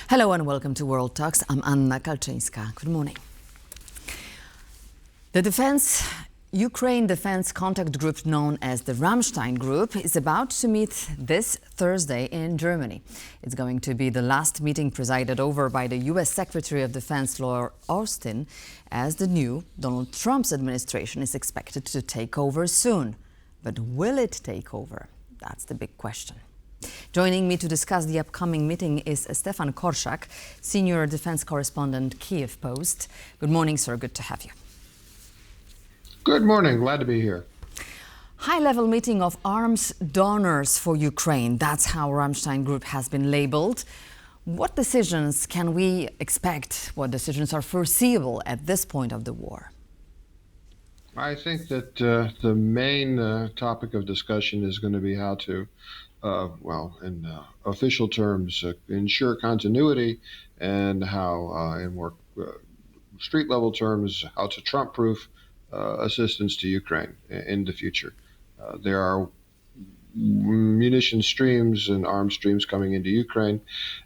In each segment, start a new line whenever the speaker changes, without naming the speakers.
Hello and welcome to World Talks. I'm Anna Kalczyńska. Good morning. The Ukraine Defense Contact Group, known as the Ramstein Group, is about to meet this Thursday in Germany. It's going to be the last meeting presided over by the US Secretary of Defense Lloyd Austin, as the new Donald Trump's administration is expected to take over soon. But will it take over? That's the big question. Joining me to discuss the upcoming meeting is Stefan Korshak, Senior Defense Correspondent, Kiev Post. Good morning, sir. Good to have you.
Good morning. Glad to be here.
High-level meeting of arms donors for Ukraine. That's how Ramstein Group has been labeled. What decisions can we expect? What decisions are foreseeable at this point of the war?
I think that the main topic of discussion is going to be how to, in official terms, ensure continuity, and how, in more street-level terms, how to Trump-proof assistance to Ukraine in the future. There are munition streams and arms streams coming into Ukraine,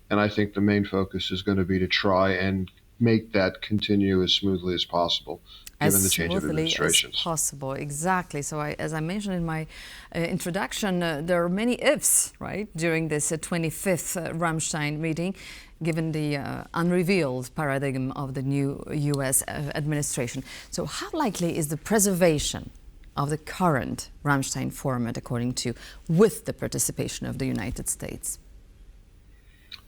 and I think the main focus is going to be to try and make that continue as smoothly as possible, given the change of administrations.
As possible, exactly. So as I mentioned in my introduction, there are many ifs, right, during this 25th Ramstein meeting, given the unrevealed paradigm of the new US administration. So how likely is the preservation of the current Ramstein format, according to, with the participation of the United States?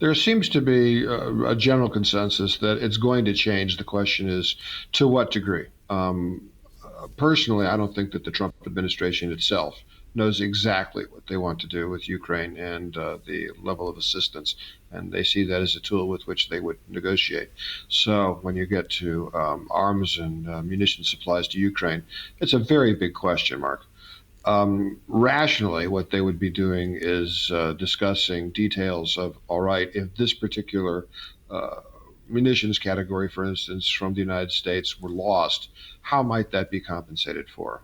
There seems to be a general consensus that it's going to change. The question is, to what degree? Personally, I don't think that the Trump administration itself knows exactly what they want to do with Ukraine and the level of assistance, and they see that as a tool with which they would negotiate. So when you get to arms and munition supplies to Ukraine, it's a very big question mark. Rationally, what they would be doing is discussing details of, all right, if this particular munitions category, for instance, from the United States were lost, how might that be compensated for?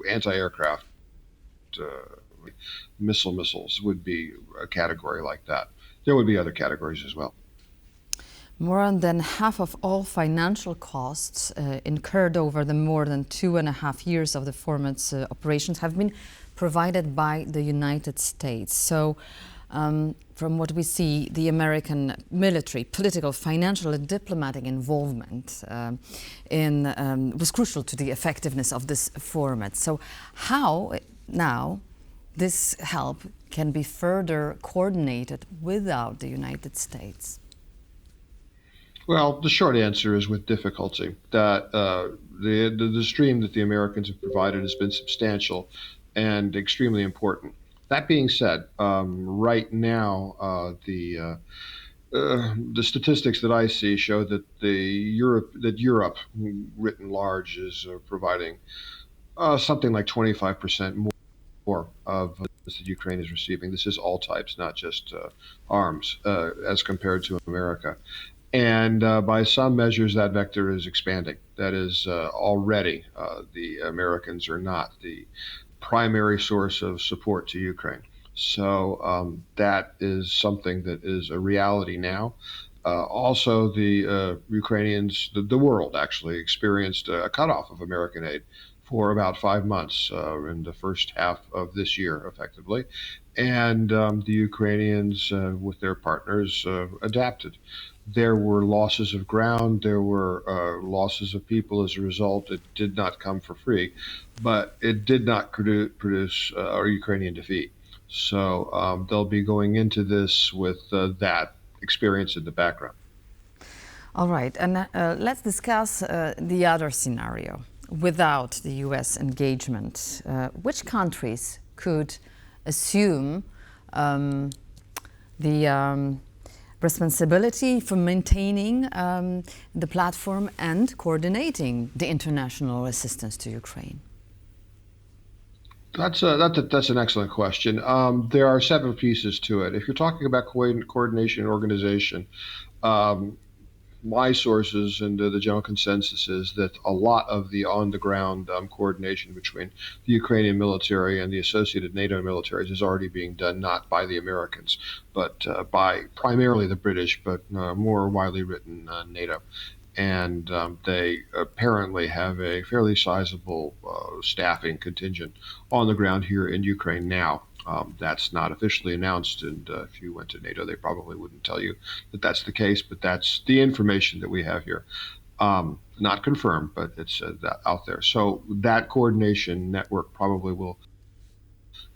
Anti-aircraft missiles would be a category like that. There would be other categories as well.
More than half of all financial costs incurred over the more than 2.5 years of the format's operations have been provided by the United States. So from what we see, the American military, political, financial and diplomatic involvement was crucial to the effectiveness of this format. So how now this help can be further coordinated without the United States?
Well, the short answer is with difficulty. That the stream that the Americans have provided has been substantial and extremely important. That being said, right now the statistics that I see show that Europe, written large, is providing something like 25% more of that Ukraine is receiving. This is all types, not just arms, as compared to America. And by some measures, that vector is expanding. That is, already the Americans are not the primary source of support to Ukraine. So that is something that is a reality now. Also, the Ukrainians, the world actually experienced a cutoff of American aid for about 5 months in the first half of this year, effectively. And the Ukrainians, with their partners, adapted. There were losses of ground, there were losses of people as a result. It did not come for free, but it did not produce a Ukrainian defeat. So they'll be going into this with that experience in the background.
All right, and let's discuss the other scenario. Without the US engagement, which countries could assume the responsibility for maintaining the platform and coordinating the international assistance to Ukraine?
That's an excellent question. There are several pieces to it. If you're talking about coordination and organization, my sources and the general consensus is that a lot of the on-the-ground coordination between the Ukrainian military and the associated NATO militaries is already being done not by the Americans, but by primarily the British, but more widely written NATO. And they apparently have a fairly sizable staffing contingent on the ground here in Ukraine now. That's not officially announced, and if you went to NATO, they probably wouldn't tell you that that's the case, but that's the information that we have here. Not confirmed, but it's out there. So that coordination network probably will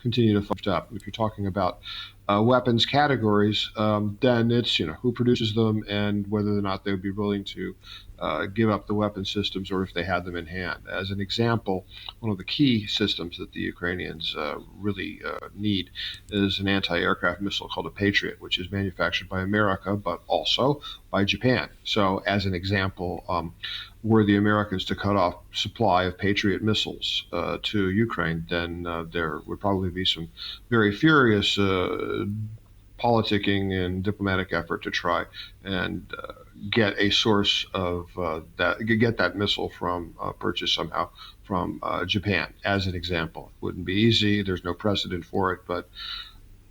continue to flush up. If you're talking about weapons categories, then it's who produces them and whether or not they would be willing to give up the weapon systems or if they had them in hand. As an example, one of the key systems that the Ukrainians really need is an anti-aircraft missile called a Patriot, which is manufactured by America but also by Japan. So, as an example, were the Americans to cut off supply of Patriot missiles to Ukraine, then there would probably be some very furious politicking and diplomatic effort to try and get a source of get that missile from purchased somehow from Japan, as an example. It wouldn't be easy. There's no precedent for it, but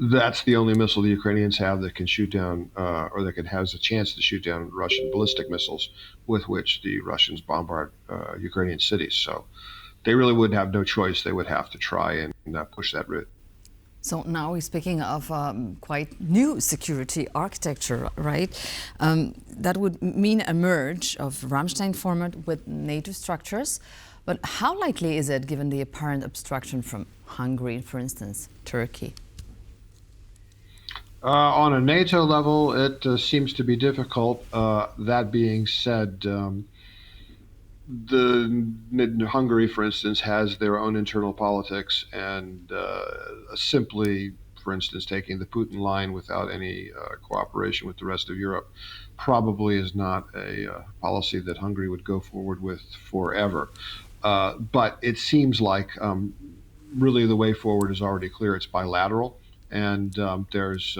that's the only missile the Ukrainians have that can shoot down, or that has a chance to shoot down Russian ballistic missiles with which the Russians bombard Ukrainian cities. So they really would have no choice. They would have to try and push that route.
So now we're speaking of quite new security architecture, right? That would mean a merge of Ramstein format with NATO structures. But how likely is it, given the apparent obstruction from Hungary, for instance, Turkey?
On a NATO level, it seems to be difficult. That being said, Hungary, for instance, has their own internal politics, and simply, for instance, taking the Putin line without any cooperation with the rest of Europe probably is not a policy that Hungary would go forward with forever. But it seems like really the way forward is already clear. It's bilateral. And there's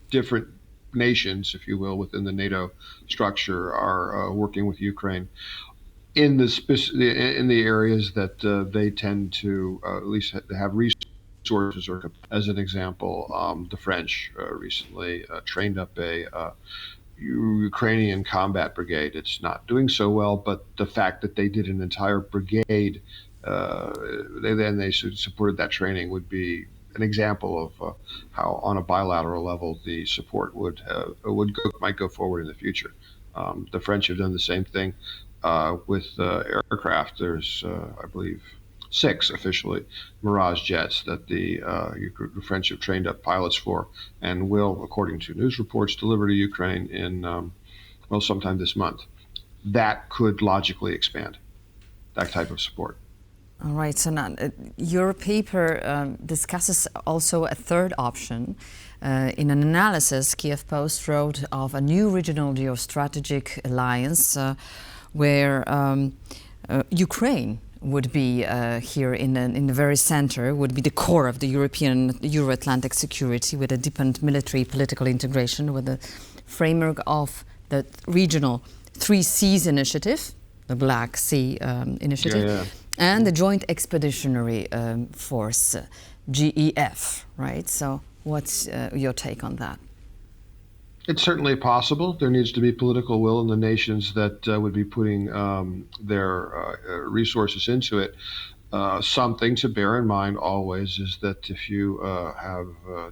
different nations, if you will, within the NATO structure are working with Ukraine in the areas that they tend to at least have resources. Or, as an example, the French recently trained up a Ukrainian combat brigade. It's not doing so well, but the fact that they did an entire brigade, they supported that training would be an example of how, on a bilateral level, the support might go forward in the future. The French have done the same thing with aircraft. There's, I believe, 6 officially Mirage jets that the French have trained up pilots for, and will, according to news reports, deliver to Ukraine in sometime this month. That could logically expand that type of support.
All right, so now your paper discusses also a third option. In an analysis Kiev Post wrote of a new regional geostrategic alliance where Ukraine would be here in the very center, would be the core of the Euro-Atlantic security, with a deepened military political integration, with the framework of the regional 3 Seas initiative, the Black Sea initiative, and the Joint Expeditionary Force, GEF, right? So what's your take on that?
It's certainly possible. There needs to be political will in the nations that would be putting their resources into it. Something to bear in mind always is that if you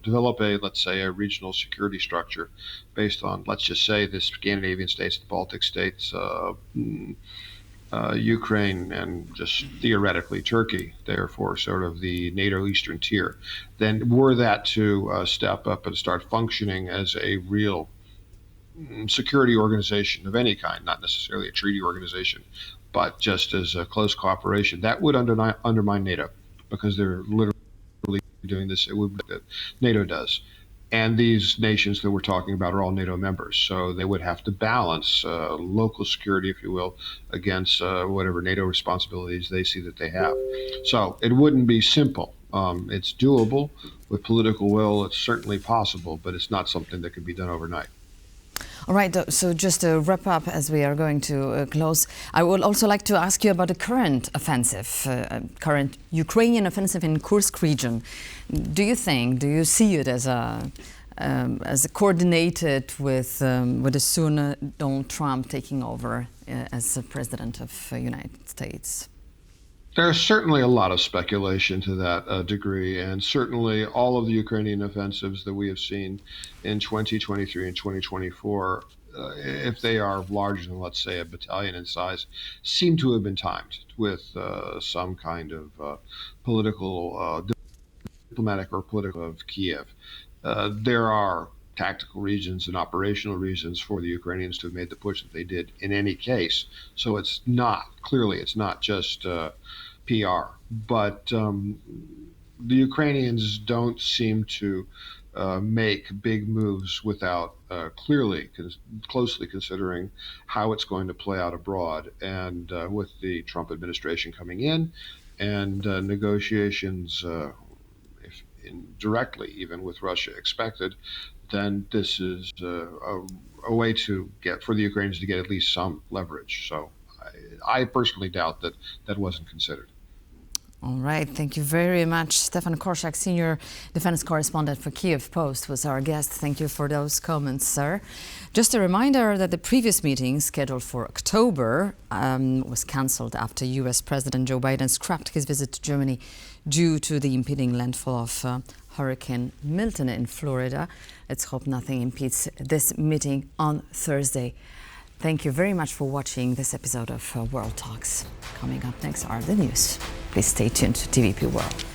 develop let's say, a regional security structure based on, let's just say, the Scandinavian states, the Baltic states, Ukraine, and just theoretically Turkey, therefore sort of the NATO Eastern tier, then were that to step up and start functioning as a real security organization of any kind, not necessarily a treaty organization, but just as a close cooperation, that would undermine NATO, because they're literally doing this that NATO does. And these nations that we're talking about are all NATO members, so they would have to balance local security, if you will, against whatever NATO responsibilities they see that they have. So it wouldn't be simple. It's doable with political will. It's certainly possible, but it's not something that can be done overnight.
All right, so just to wrap up as we are going to close, I would also like to ask you about the current offensive, current Ukrainian offensive in Kursk region. Do you see it as coordinated with a soon Donald Trump taking over as the president of the United States?
There's certainly a lot of speculation to that degree, and certainly all of the Ukrainian offensives that we have seen in 2023 and 2024, if they are larger than, let's say, a battalion in size, seem to have been timed with some kind of diplomatic or political of Kiev. There are tactical reasons and operational reasons for the Ukrainians to have made the push that they did in any case. So it's not just PR, but the Ukrainians don't seem to make big moves without closely considering how it's going to play out abroad. And with the Trump administration coming in and negotiations directly even with Russia expected, then this is a way for the Ukrainians to get at least some leverage. So I personally doubt that wasn't considered.
All right, thank you very much. Stefan Korshak, Senior Defense Correspondent for Kiev Post, was our guest. Thank you for those comments, sir. Just a reminder that the previous meeting, scheduled for October, was cancelled after US President Joe Biden scrapped his visit to Germany due to the impending landfall of Hurricane Milton in Florida. Let's hope nothing impedes this meeting on Thursday. Thank you very much for watching this episode of World Talks. Coming up next are the news. Please stay tuned to TVP World.